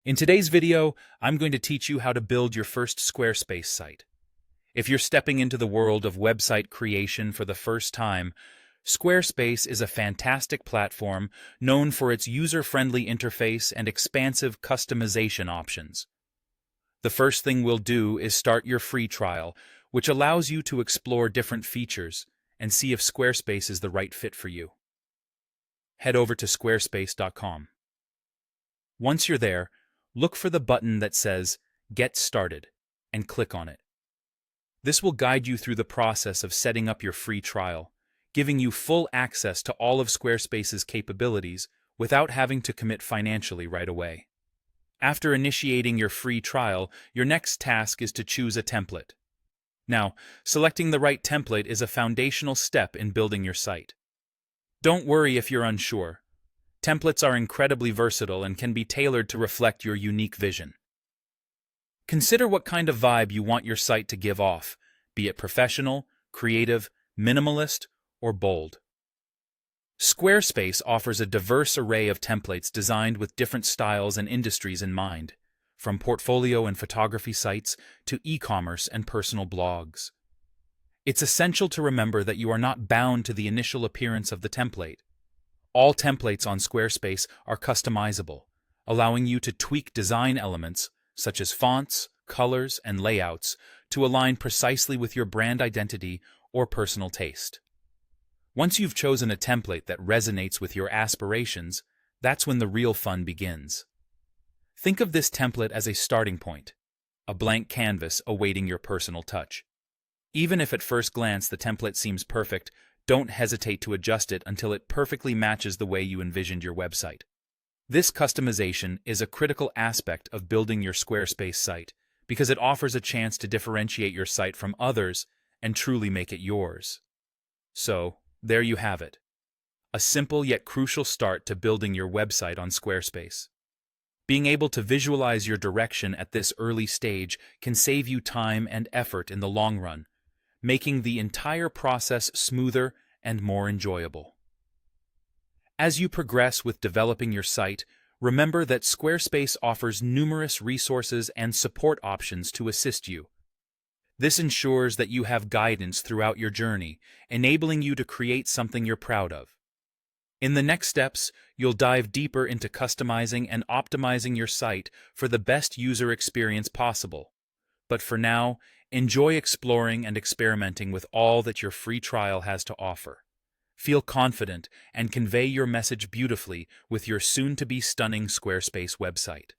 In today's video, I'm going to teach you how to build your first Squarespace site. If you're stepping into the world of website creation for the first time, Squarespace is a fantastic platform known for its user-friendly interface and expansive customization options. The first thing we'll do is start your free trial, which allows you to explore different features and see if Squarespace is the right fit for you. Head over to squarespace.com. Once you're there, look for the button that says Get Started and click on it. This will guide you through the process of setting up your free trial, giving you full access to all of Squarespace's capabilities without having to commit financially right away. After initiating your free trial, your next task is to choose a template. Now, selecting the right template is a foundational step in building your site. Don't worry if you're unsure. Templates are incredibly versatile and can be tailored to reflect your unique vision. Consider what kind of vibe you want your site to give off, be it professional, creative, minimalist, or bold. Squarespace offers a diverse array of templates designed with different styles and industries in mind, from portfolio and photography sites to e-commerce and personal blogs. It's essential to remember that you are not bound to the initial appearance of the template. All templates on Squarespace are customizable, allowing you to tweak design elements, such as fonts, colors, and layouts, to align precisely with your brand identity or personal taste. Once you've chosen a template that resonates with your aspirations, that's when the real fun begins. Think of this template as a starting point, a blank canvas awaiting your personal touch. Even if at first glance the template seems perfect, don't hesitate to adjust it until it perfectly matches the way you envisioned your website. This customization is a critical aspect of building your Squarespace site because it offers a chance to differentiate your site from others and truly make it yours. So, there you have it. A simple yet crucial start to building your website on Squarespace. Being able to visualize your direction at this early stage can save you time and effort in the long run, making the entire process smoother and more enjoyable. As you progress with developing your site, remember that Squarespace offers numerous resources and support options to assist you. This ensures that you have guidance throughout your journey, enabling you to create something you're proud of. In the next steps, you'll dive deeper into customizing and optimizing your site for the best user experience possible. But for now, enjoy exploring and experimenting with all that your free trial has to offer. Feel confident and convey your message beautifully with your soon-to-be stunning Squarespace website.